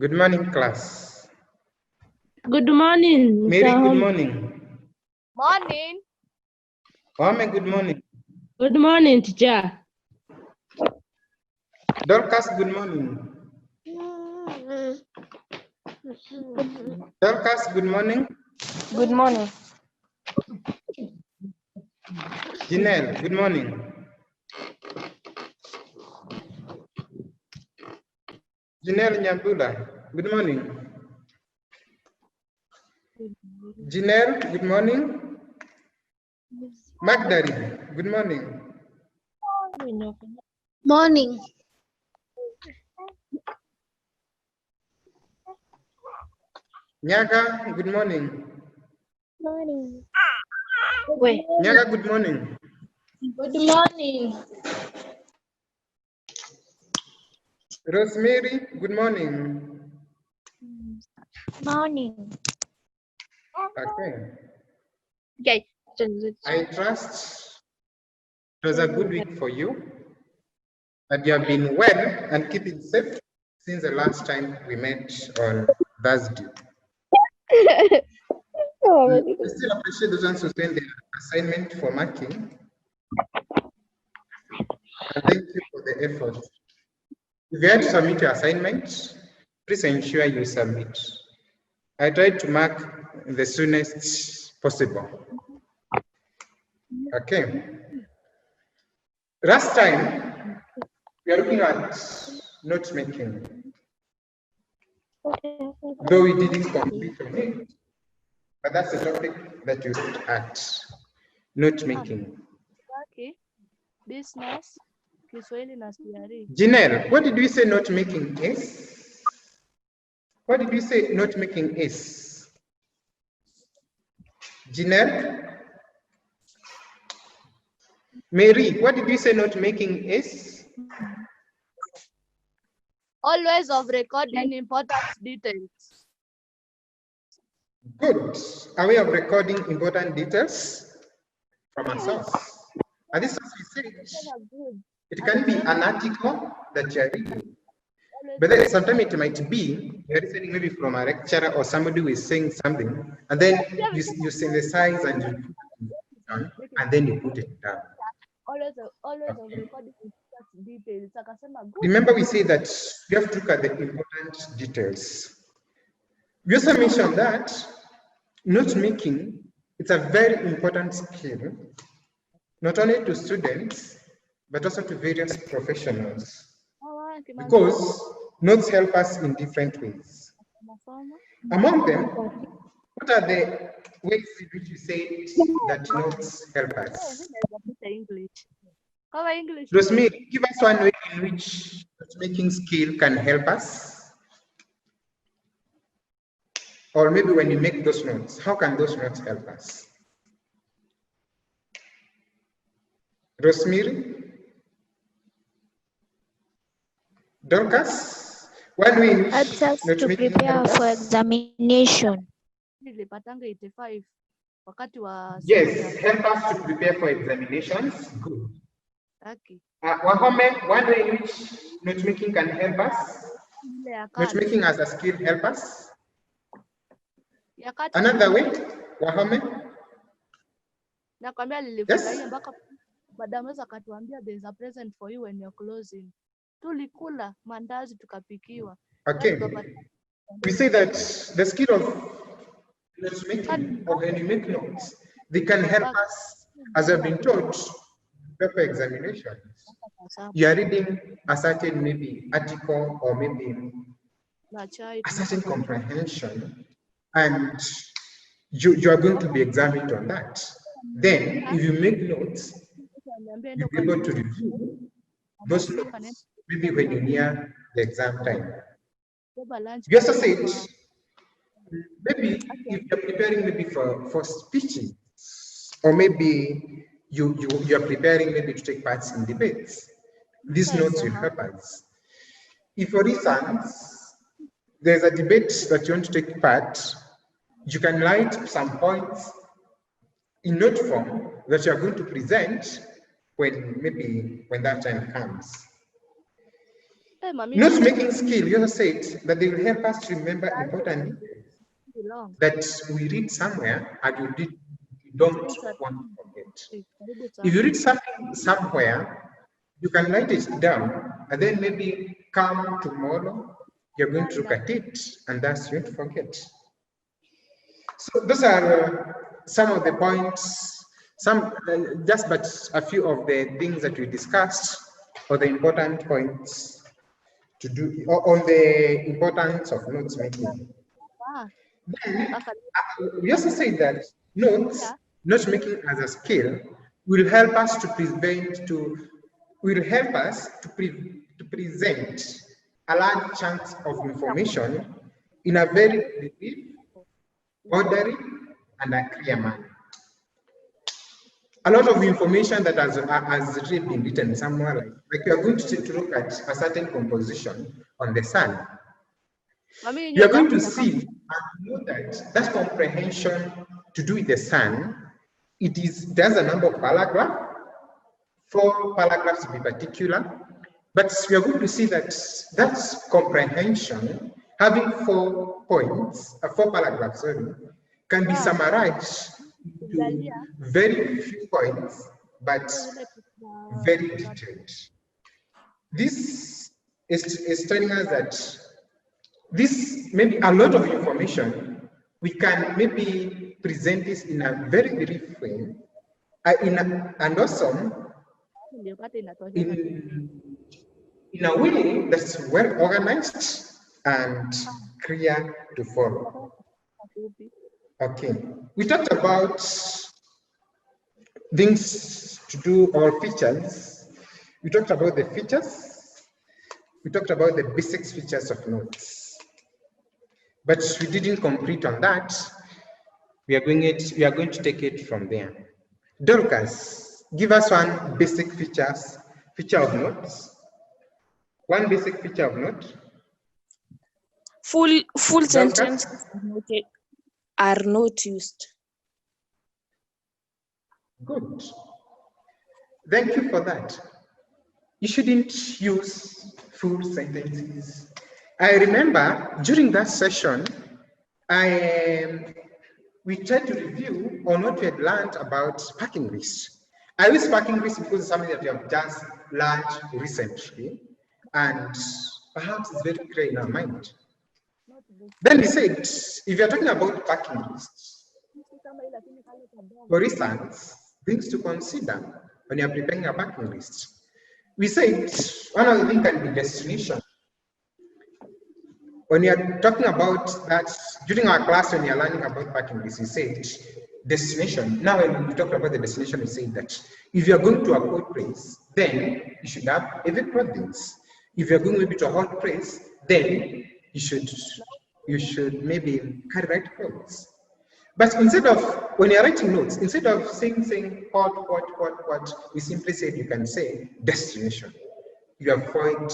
Good morning, class. Good morning. Mary, Mr. good Home. morning. Morning. Ome, good morning. Good morning, teacher. Dorcas, good morning. Dorcas, good morning. Good morning. Janelle, good morning. Janelle Nyambula, good morning. Janelle, good morning. Magdari, good morning. Morning. Nyaga, good morning. Morning. Nyaga, good morning. Good morning. Rosemary, good morning. Morning. Okay. Okay. I trust it was a good week for you, that you have been well and keeping safe since the last time we met on Thursday. We still appreciate those ones who send their assignment for marking. And thank you for the effort. If you had to submit your assignment, please ensure you submit. I tried to mark the soonest possible. Okay. Last time, we are looking at note making. Though we didn't complete on it, but that's the topic that you looked at, note making. Okay. Business. Kiswahili na CRE. Janelle, what did we say note making is? What did we say note making is? Janelle? Mary, what did we say note making is? Always of recording important details. Good. A way of recording important details from a source. And this, as we said, it can be an article that you're reading. But then sometimes it might be you're listening maybe from a lecturer or somebody who is saying something, and then you synthesize and you put it down, and then you put it down. Always of recording important details. Akasema good. Remember, we say that you have to look at the important details. We also mentioned that note making, it's a very important skill, not only to students, but also to various professionals, because notes help us in different ways. Among them, what are the ways in which you say that notes help us? English. Cover English. Rosemary, give us one way in which note making skill can help us. Or maybe when you make those notes, how can those notes help us? Rosemary? Dorcas? One way in which Helps us note to making prepare helps for us? examination. Nilipatanga 85 wakati wa Yes, help us to prepare for examinations. Good. Okay. Wahome, one way in which note making can help us. Note making as a skill help us. Another way, Wahome. Nakwambia nilifurahia mpaka madam wewe akatuambia there is a present for you when you're closing. Tulikula mandazi tukapikiwa. Okay. We say that the skill of note making, or when you make notes, they can help us, as I've been taught, prepare for examinations. You are reading a certain maybe article or maybe a certain comprehension, and you are going to be examined on that. Then, if you make notes, you'll be able to review those notes, maybe when you're near the exam time. You also said, maybe if you're preparing maybe for speeches, or maybe you are preparing maybe to take part in debates, these notes will help us. If, for instance, there's a debate that you want to take part, you can write some points in note form that you are going to present when that time comes. Mami, Note making skill, you also said that they will help us to remember important long. that we read somewhere and you don't want to forget. If you read something somewhere, you can write it down and then maybe come tomorrow, you're going to look at it and thus you won't forget. So those are some of the points, just but a few of the things that we discussed, or the important points to do, or on the importance of notes making. Ah, Then, we also say that note making as a skill will help us to present a large chunks of information in a very brief, orderly, and a clear manner. A lot of information that has really been written somewhere, like you are going to look at a certain composition on the sun. Mami, You are going to see and know that that comprehension to do with the sun, there's a number of paragraphs, 4 paragraphs to be particular, but we are going to see that that's comprehension, having 4 paragraphs, sorry, can be summarized to very few points, but very detailed. This is telling us that this maybe a lot of information, we can maybe present this in a very brief way, and also in a way that's well organized and clear to follow. Okay, we talked about things to do or features. We talked about the features. We talked about the basic features of notes. But we didn't complete on that. We are going to take it from there. Dorcas, give us one basic feature of notes. One basic feature of note. Full Dorcas? sentences are not used. Good. Thank you for that. You shouldn't use full sentences. I remember during that session, we tried to review on what we had learned about parking lists. I use parking lists because it's something that we have just learned recently, and perhaps it's very clear in our mind. Then we said, if you're talking about parking lists, for instance, things to consider when you're preparing a parking list. We said one of the things can be destination. When you're talking about that, during our class, when you're learning about parking lists, we said destination. Now, when we talk about the destination, we say that if you're going to a cold place, then you should have heavy clothing. If you're going maybe to a hot place, then you should maybe carry right clothes. But instead of, when you're writing notes, instead of saying what, we simply said you can say destination. You avoid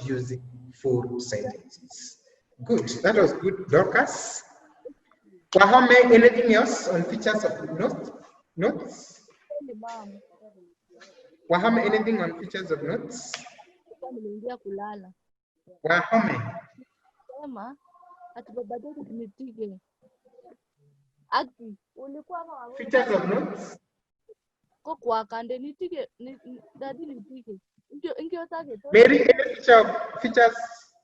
using full sentences. Good, that was good, Dorcas. Wahame, anything else on features of notes? Wahame, anything on features of notes? Wahame. Features of notes? Mary, any features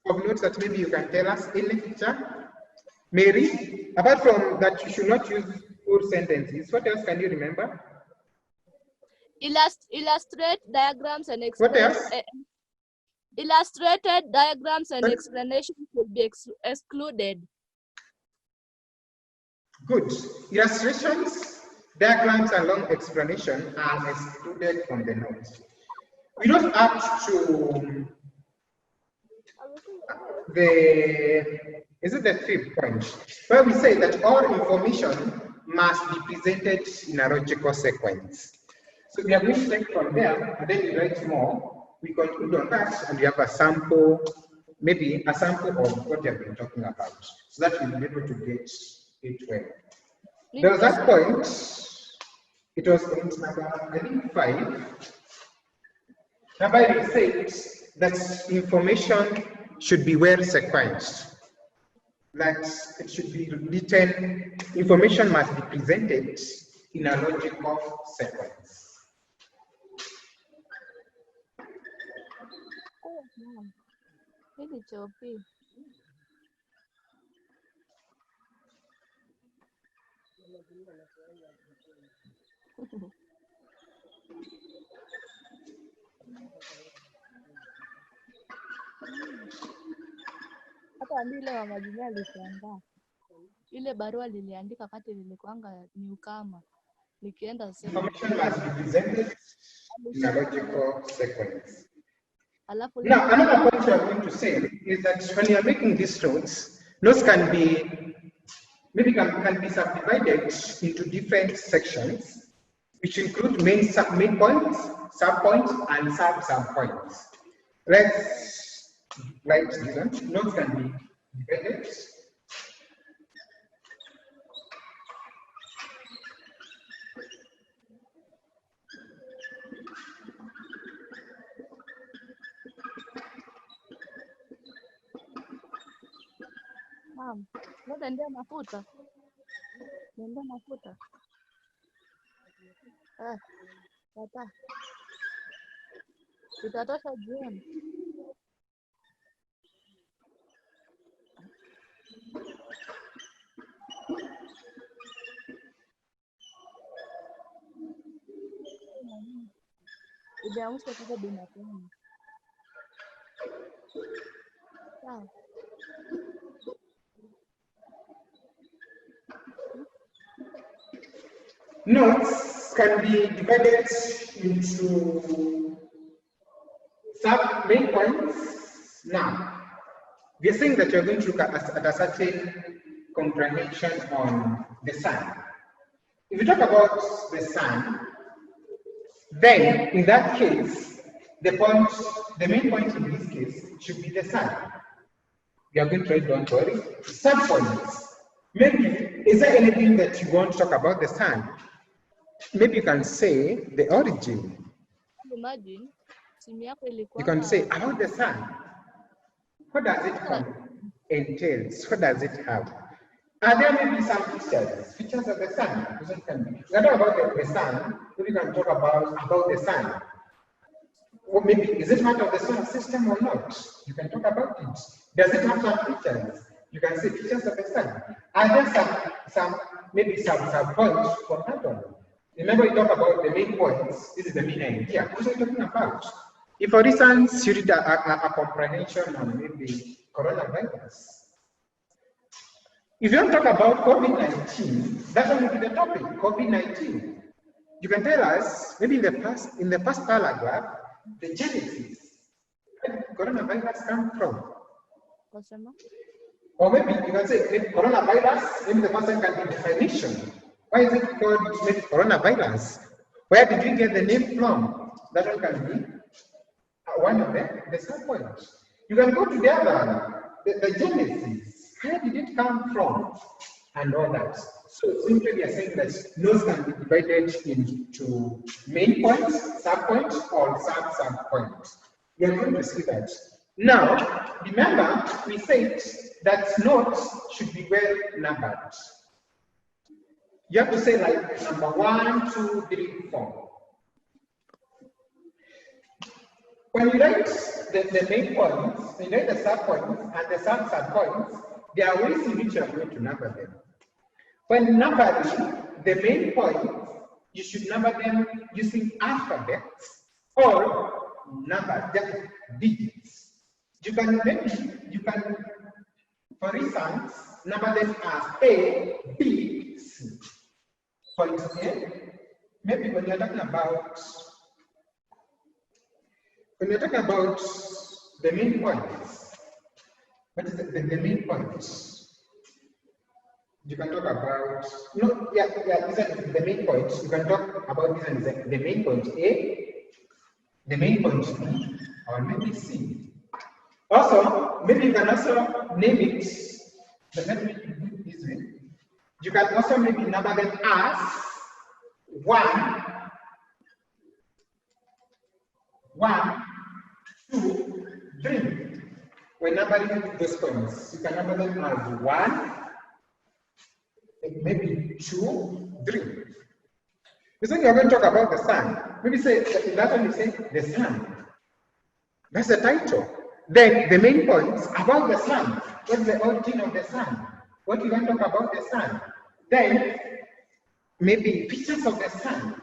of notes that maybe you can tell us? Any feature? Mary, apart from that you should not use full sentences, what else can you remember? Illustrate diagrams and What else? Illustrated diagrams and explanations will be excluded. Good. Illustrations, diagrams, and long explanation are excluded from the notes. We don't have to is it the 5th point, where we say that all information must be presented in a logical sequence. So we are going to take from there, and then we write more. We conclude on that, and we have a sample, maybe a sample of what we have been talking about, so that we'll be able to get it well. There was that point, it was point number, I think 5. Number 8 says, that information should be well sequenced. That it should be written, information must be presented in a logical sequence. Naam. Hili chopi. Hata ile wa majina alishangaa. Ile barua liliandika wakati lilikuanga ni ukama. Nikienda Information must be presented in a logical sequence. alafu Now, another point we are going to say is that when you are making these notes can be can be subdivided into different sections, which include main points, sub-points, and sub-points. Let's write this one. Notes can be divided. Naam. Ngoja ndio mafuta. Ndio mafuta. Tata. Itatosha jioni. Imeamsha sasa binadamu. Sawa. Notes can be divided into main points. Now, we are saying that you're going to look at a certain comprehension on the sun. If you talk about the sun, then in that case, the main point in this case should be the sun. We are going to write, don't worry, sub-points. Maybe, is there anything that you want to talk about the sun? Maybe you can say the origin. Imagine simu yako ilikuwa You can say about the sun. What does it entails? What does it have? Are there maybe some features of the sun? We can talk about the sun. Maybe you can talk about the sun. Or maybe is it part of the solar system or not? You can talk about it. Does it have some features? You can say features of the sun. Are there some points for that one? Remember, we talk about the main points. This is the main idea. What are you talking about? If, for instance, you read a comprehension on maybe coronavirus, if you don't talk about COVID-19, that will be the topic, COVID-19. You can tell us, maybe in the first paragraph, the genesis. Where did coronavirus come from? Or maybe you can say maybe coronavirus, maybe the first one can be definition. Why is it called maybe coronavirus? Where did we get the name from? That one can be one of the sub-points. You can go to the other, the genesis. Where did it come from? And all that. So simply we are saying that notes can be divided into main points, sub-points, or sub-points. We are going to see that. Now, remember, we said that notes should be well numbered. You have to say like number 1, 2, 3, 4. When you write the main points, when you write the sub-points and the sub-points, there are ways in which you are going to number them. When numbering the main points, you should number them using alphabets or number them digits. You can, for instance, number them as A, B, C. Point A, maybe when you're talking about the main points, what is the main points? You can talk about, these are the main points. You can talk about this and the main point A, the main point B, or maybe C. Also, maybe you can also name it, but let me do it this way. You can also maybe number them as 1, 2, numbering those points. You can number them as 1, maybe 2, 3. You think you're going to talk about the sun. Maybe say, in that one you say, the sun. That's the title. Then the main points about the sun. What's the origin of the sun? What you can talk about the sun? Then maybe pictures of the sun.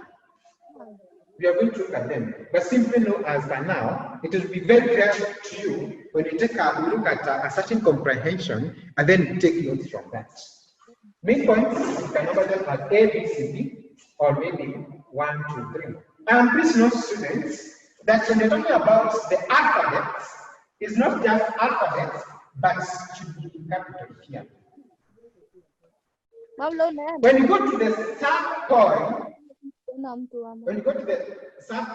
We are going to look at them. But simply know as by now, it will be very clear to you when you take a look at a certain comprehension and then take notes from that. Main points, you can number them as A, B, C, D, or maybe 1, 2, 3. And please note, students, that when you're talking about the alphabet, it's not just alphabet, but it should be in capital here. When you go to the sub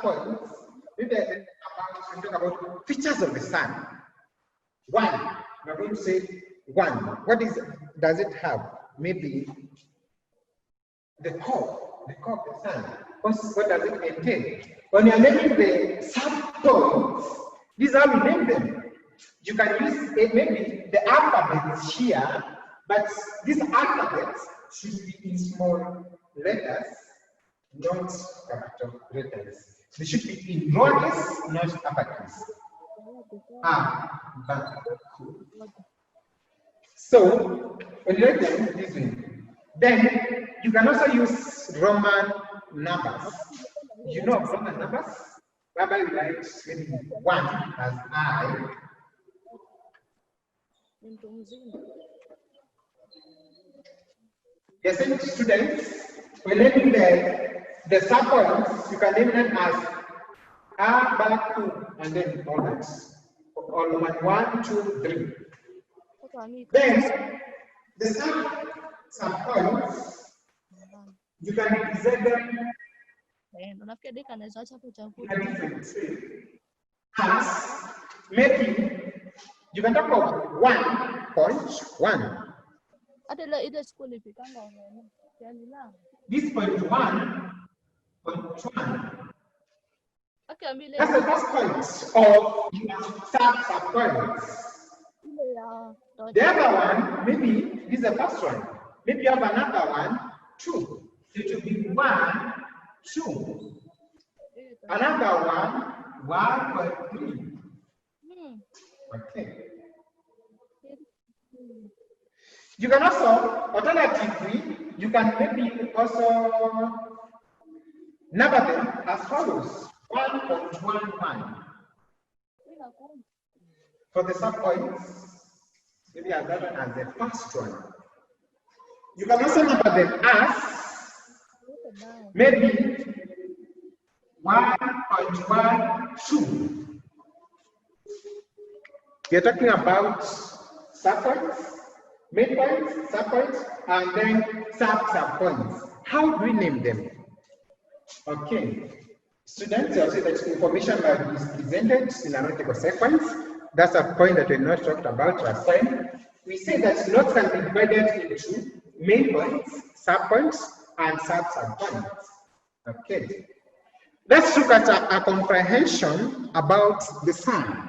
point, maybe I talk about features of the sun. 1, we're going to say 1. What does it have? Maybe the core of the sun. What does it entail? When you're naming the sub-points, these are how we name them. You can use maybe the alphabets here, but these alphabets should be in small letters, not capital letters. They should be in lowercase, not uppercase. So when you write them this way, then you can also use Roman numbers. You know Roman numbers? Whereby you write maybe 1 as I. Yes, students, when naming the sub-points, you can name them as A, B, 2, and then all that. All 1, 2, 3. Then the sub-points, you can present them in a different way. As maybe you can talk about 1.1. This point 1.1. That's the first point of your sub-points. The other one, maybe this is the first one. Maybe you have another one, 2. It will be 1, 2. Another one, 1.3. Okay. You can also, alternatively, you can maybe also number them as follows: 1.11 for the sub-points. Maybe as that one as the first one. You can also number them as maybe 1.12. We are talking about sub-points, main points, sub-points, and then sub-points. How do we name them? Okay. Students, I'll say that information that is presented in analytical sequence. That's a point that we not talked about last time. We say that notes can be divided into main points, sub-points, and sub-points. Okay. Let's look at a comprehension about the sun.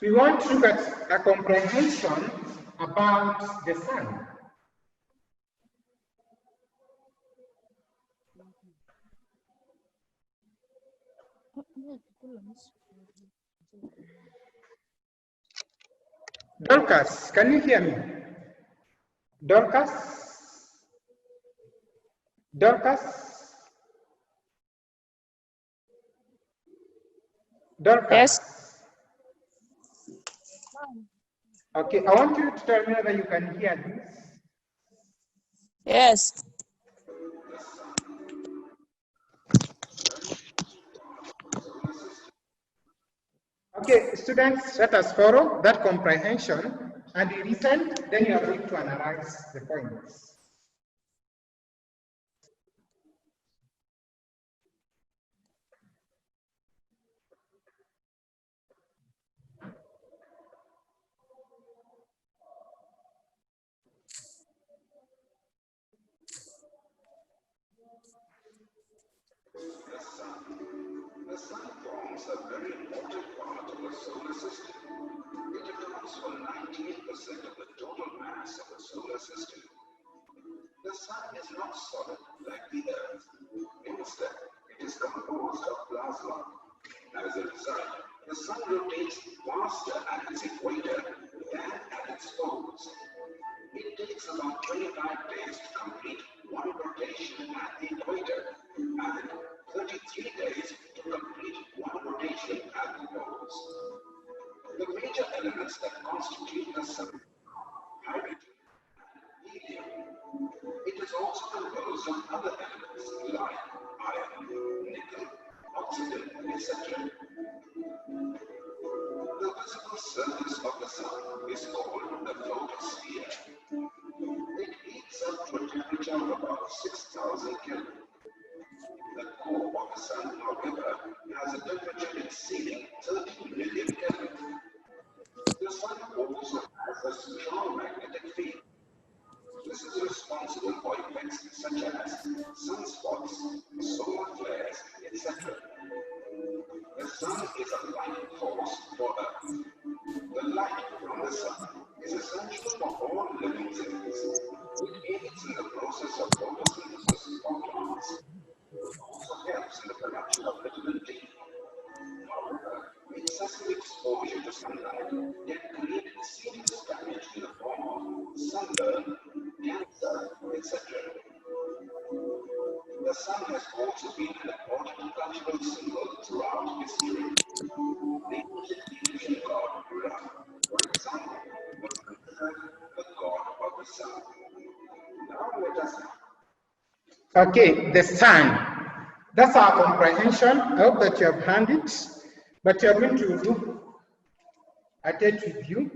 We want to look at a comprehension about the sun. Dorcas, can you hear me? Dorcas? Dorcas? Dorcas? Yes. Okay, I want you to tell me whether you can hear this. Yes. Okay, students, let us follow that comprehension and you listen, then you are going to analyze the points. The sun forms a very important part of the solar system. It accounts for 98% of the total mass of the solar system. The sun is not solid like the earth. Instead, it is composed of plasma. As a result, the sun rotates faster at its equator than at its poles. It takes about 25 days to complete one rotation at the equator and 33 days to complete one rotation at the poles. The major elements that constitute the sun are hydrogen and helium. It is also composed of other elements like iron, nickel, oxygen, etc. The visible surface of the sun is called the photosphere. It heats up to a temperature of about 6,000 Kelvin. The core of the sun, however, has a temperature exceeding 30 million Kelvin. The sun also has a strong magnetic field. This is responsible for effects such as sunspots, solar flares, etc. The sun is a light force for Earth. The light from the sun is essential for all living things. It aids in the process of photosynthesis for plants. It also helps in the production of vitamin D. However, excessive exposure to sunlight can create serious damage in the form of sunburn, cancer, etc. The sun has also been an important cultural symbol throughout history. The ancient Egyptian god Ra, for example, was considered the god of the sun. Now let us. Okay, the sun. That's our comprehension. I hope that you have heard it, but you are going to do a test with you.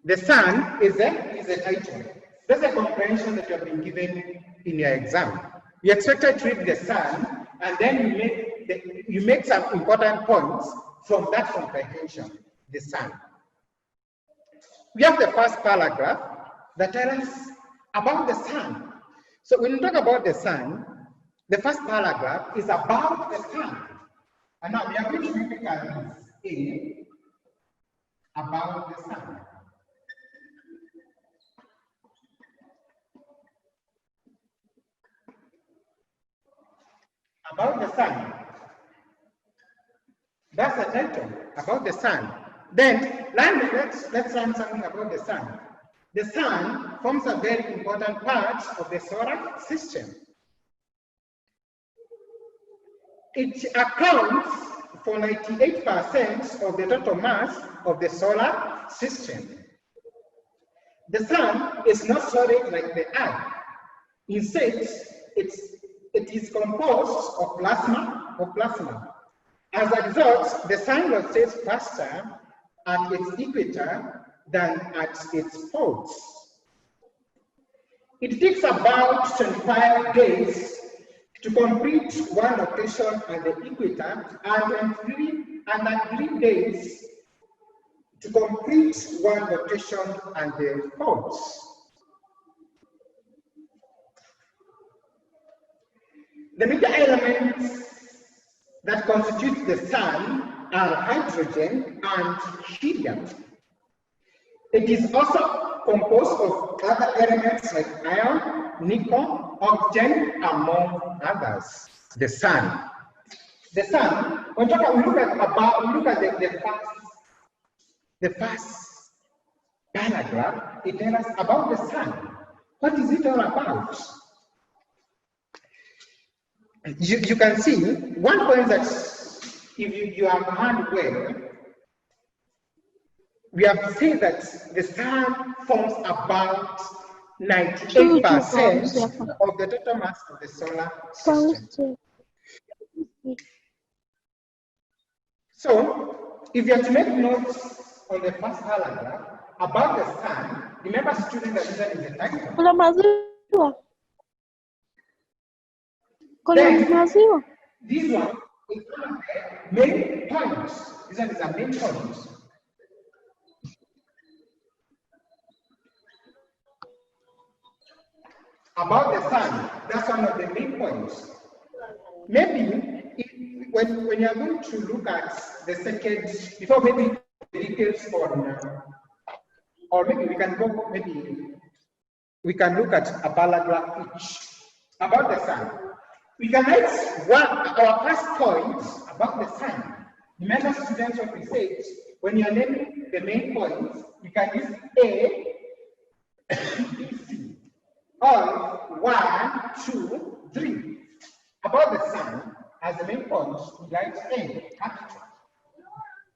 The sun is a title. That's a comprehension that you have been given in your exam. You expected to read the sun, and then you make some important points from that comprehension, the sun. We have the first paragraph that tells us about the sun. So when you talk about the sun, the first paragraph is about the sun. And now we are going to make it as A, about the sun. About the sun. That's the title, about the sun. Then, let's learn something about the sun. The sun forms a very important part of the solar system. It accounts for 98% of the total mass of the solar system. The sun is not solid like the earth. Instead, it is composed of plasma. As a result, the sun rotates faster at its equator than at its poles. It takes about 25 days to complete one rotation at the equator and 3 days to complete one rotation at the poles. The major elements that constitute the sun are hydrogen and helium. It is also composed of other elements like iron, nickel, oxygen, among others. The sun. The sun. When we look at the first paragraph, it tells us about the sun. What is it all about? You can see one point that if you have heard well, we have said that the sun forms about 98% of the total mass of the solar system. So, if you have to make notes on the first paragraph, about the sun, remember students that this is the title. Kuna maziwa. Kuna Then, maziwa. this one is one of the main points. This one is a main point. About the sun, that's one of the main points. Maybe when you are going to look at the second, before maybe the details on, or maybe we can go, maybe we can look at a paragraph each about the sun. We can write our first point about the sun. Remember, students, what we said, when you are naming the main points, we can use A, B, C, or 1, 2, 3. About the sun, as the main point, we write A, capital.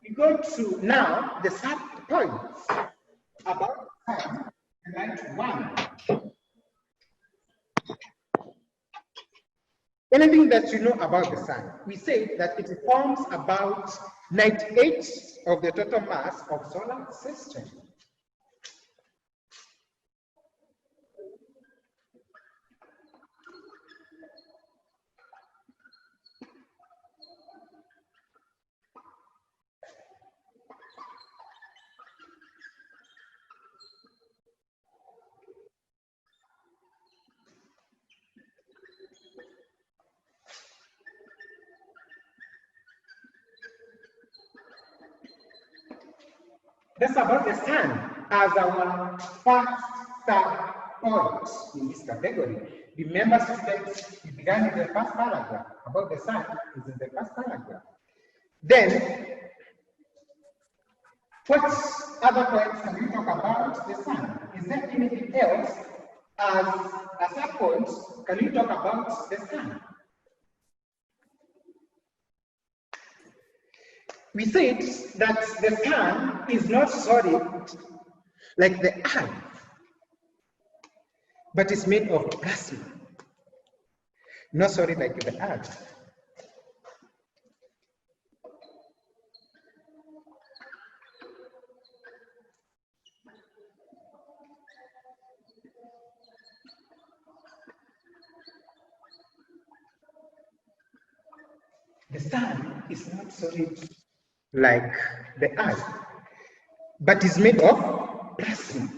We go to now the sub points about the sun, we write 1. Anything that you know about the sun, we say that it forms about 98 of the total mass of solar system. That's about the sun as our first sub point in this category. Remember, students, we began with the first paragraph. About the sun is in the first paragraph. Then, what other points can we talk about the sun? Is there anything else as a sub point can we talk about the sun? We said that the sun is not solid like the earth, but it's made of plasma. Not solid like the earth. The sun is not solid like the earth, but is made of plasma.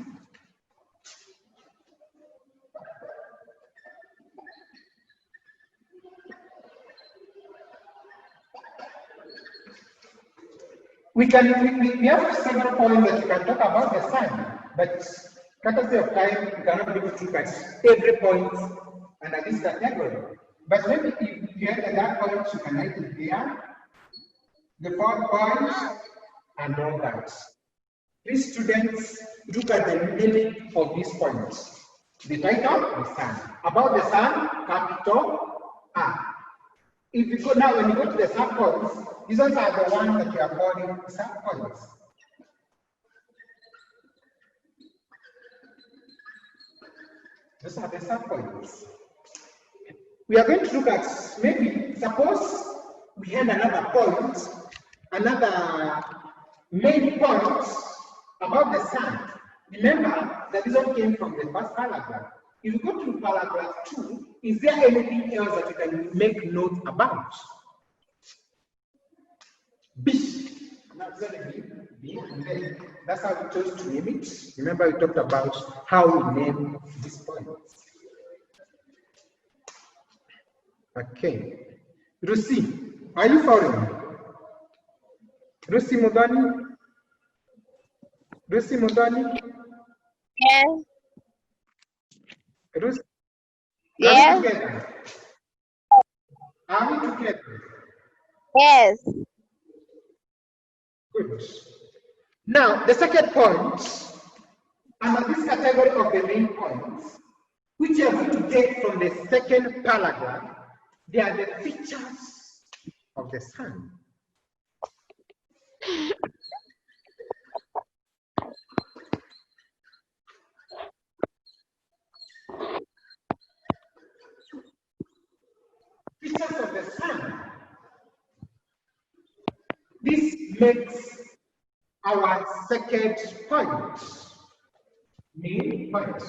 We have several points that we can talk about the sun, but courtesy of time, we cannot be able to look at every point under this category. But maybe if you have that point, you can write it there, the 4 points, and all that. Please, students, look at the meaning of these points. The title, the sun. About the sun, capital R. If you go now, when you go to the sub points, these ones are the ones that you are calling sub points. Those are the sub points. We are going to look at, maybe, suppose we had another point, another main point about the sun. Remember that this one came from the first paragraph. If you go to paragraph 2, is there anything else that you can make note about? B. Now it's going to be B and then. That's how we chose to name it. Remember, we talked about how we name these points. Okay. Rusi, are you following? Rusi Mudani? Rusi Mudani? Yes. Rusi? Yes. Are we together? Are we together? Yes. Good. Now, the second point, under this category of the main points, which you are going to take from the second paragraph, they are the features of the sun. Features of the sun. This makes a our second point. Main point.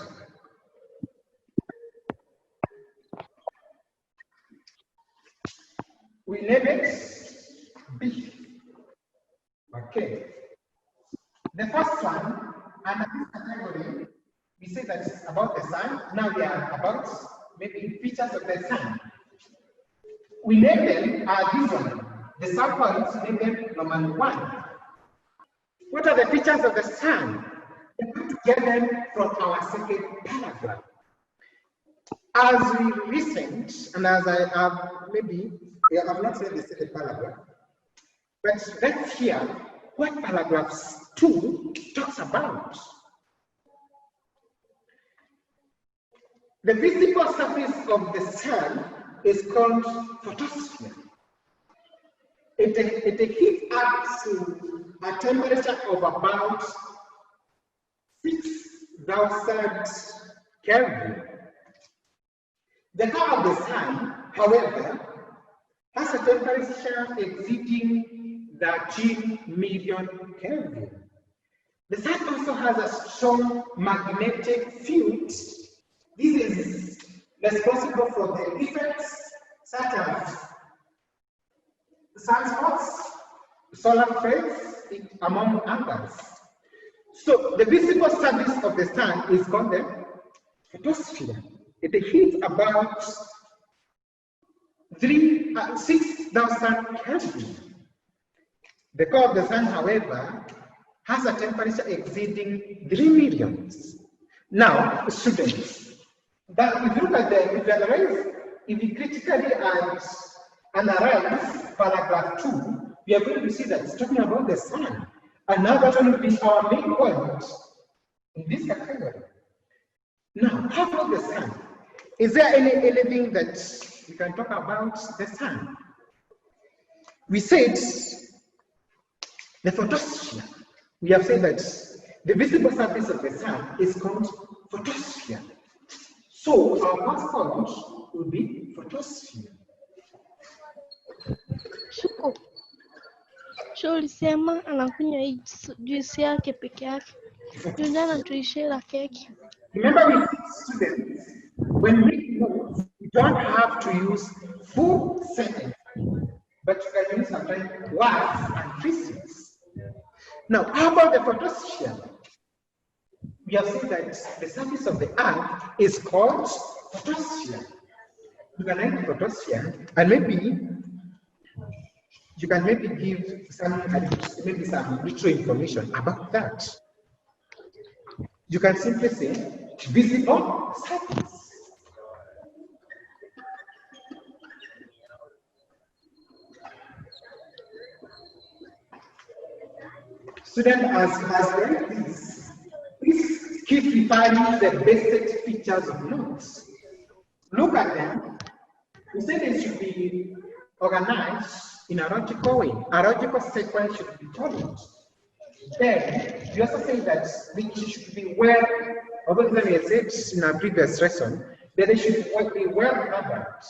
We name it B. Okay. The first one, under this category, we say that it's about the sun. Now we are about maybe features of the sun. We name them this one. The subpoints, name them number 1. What are the features of the sun? We have to get them from our second paragraph. As we listened, and as I have I've not read the second paragraph, but let's hear what paragraph 2 talks about. The visible surface of the sun is called photosphere. It heats up to a temperature of about 6,000 Kelvin. The core of the sun, however, has a temperature exceeding 13 million Kelvin. The sun also has a strong magnetic field. This is responsible for the effects such as sunspots, solar flares, among others. So the visible surface of the sun is called the photosphere. It heats about 6,000 Kelvin. The core of the sun, however, has a temperature exceeding 3 millions. Now, students, that if you look at if you critically analyze paragraph 2, we are going to see that it's talking about the sun. And now that will be our main point in this category. Now, how about the sun? Is there anything that we can talk about the sun? We said the photosphere. We have said that the visible surface of the sun is called photosphere. So our first point will be photosphere. Sho ulisema anakunywa hii juisi yake peke yake. Jana tuishie la keki. Remember, we students, when we notes, you don't have to use full sentences, but you can use sometimes words and phrases. Now, how about the photosphere? We have said that the surface of the earth is called photosphere. You can write photosphere, and maybe you can give some literal information about that. You can simply say visible surface. Student, as well, please keep referring to the basic features of notes. Look at them. We say they should be organized in a logical way. A logical sequence should be followed. Then, we also say that they should be well, although we have said in our previous lesson, that they should be well numbered.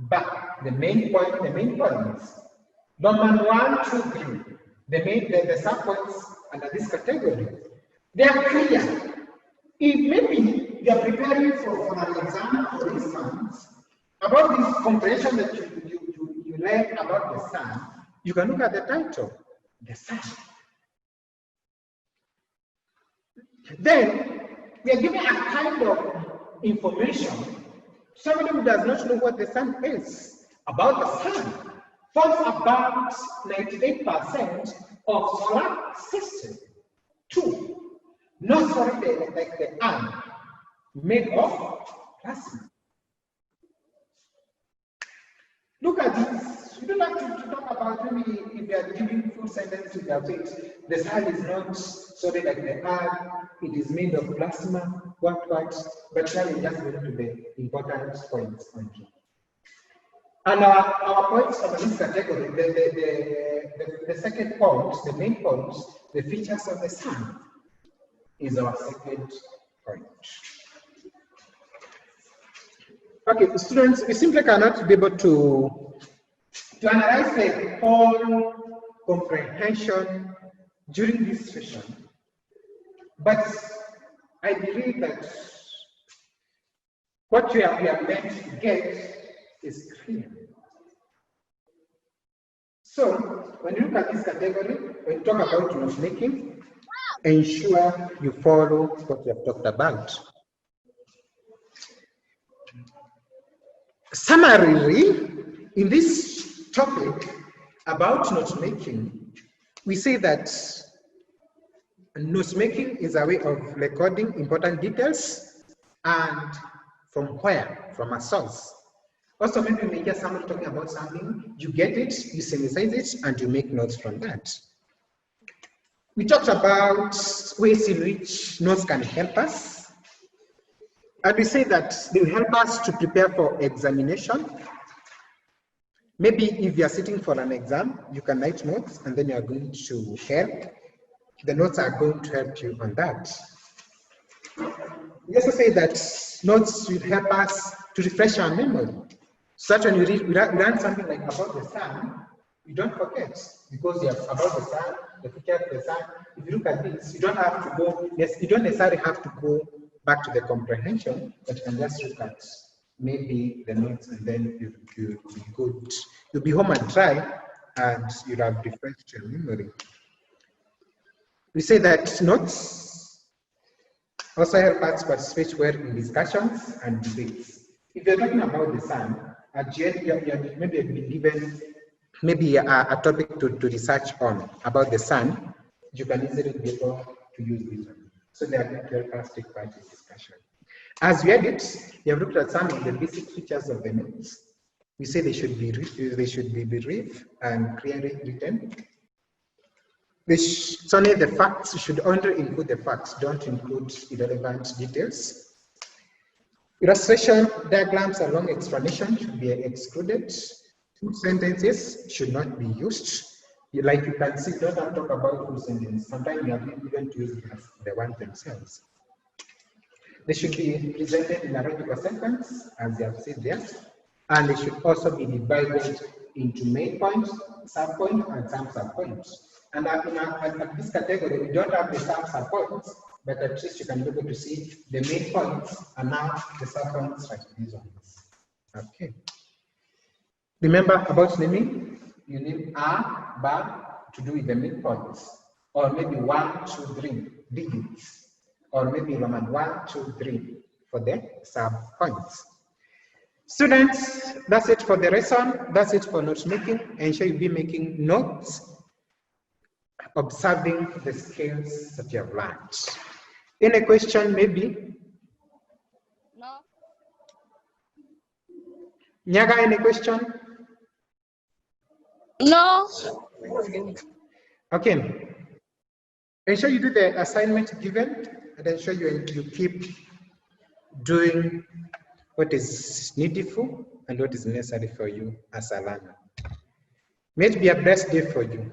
But the main points. Number 1, 2, 3, the sub-points under this category, they are clear. If maybe you are preparing for an exam, for instance, about this comprehension that you learn about the sun, you can look at the title, the sun. Then we are giving a kind of information. Somebody who does not know what the sun is, about the sun, forms about 98% of solar system. 2, not solid like the earth, made of plasma. Look at this. You don't have to talk about maybe if they are giving full sentence with their faith. The sun is not solid like the earth, it is made of plasma, what, but now we just go to the important points on here. And our points of this category, the second point, the main point, the features of the sun, is our second point. Okay, students, we simply cannot be able to analyze the whole comprehension during this session, but I believe that what we are meant to get is clear. So when you look at this category, when you talk about note making, ensure you follow what we have talked about. Summarily, in this topic about note making, we say that note making is a way of recording important details, and from where? From a source. Also, maybe you may hear someone talking about something, you get it, you synthesize it, and you make notes from that. We talked about ways in which notes can help us. And we say that they will help us to prepare for examination. Maybe if you are sitting for an exam, you can write notes and then you are going to help. The notes are going to help you on that. We also say that notes will help us to refresh our memory. So that when you learn something like about the sun, you don't forget, because you have about the sun, the picture of the sun. If you look at this, you don't have to go, you don't necessarily have to go back to the comprehension, but you can just look at maybe the notes, and then you'll be good. You'll be home and try, and you'll have refreshed your memory. We say that notes also help us participate well in discussions and debates. If you're talking about the sun, at the end, you maybe been given maybe a topic to research on about the sun, you can easily be able to use this one. So they are going to help us take part in discussion. As we edit, you have looked at some of the basic features of the notes. We say they should be brief and clearly written. It's only the facts, you should only include the facts, don't include irrelevant details. Illustration, diagrams, and long explanation should be excluded. Full sentences should not be used. Like you can see, don't have to talk about full sentences. Sometimes you have even to use the ones themselves. They should be presented in a logical sentence, as you have said there, and they should also be divided into main points, sub-points, and some sub-points. And at this category, we don't have the sub-points, but at least you can be able to see the main points and now the sub-points like these ones. Okay. Remember about naming, you name a, bar to do with the main points, or maybe 1, 2, 3 digits, or maybe Roman 1, 2, 3 for the sub-points. Students, that's it for the lesson. That's it for note making. Ensure you be making notes, observing the skills that you have learned. Any question, maybe? No. Nyaga, any question? No. Okay. Ensure you do the assignment given, and ensure you keep doing what is needful and what is necessary for you as a learner. May it be a blessed day for you.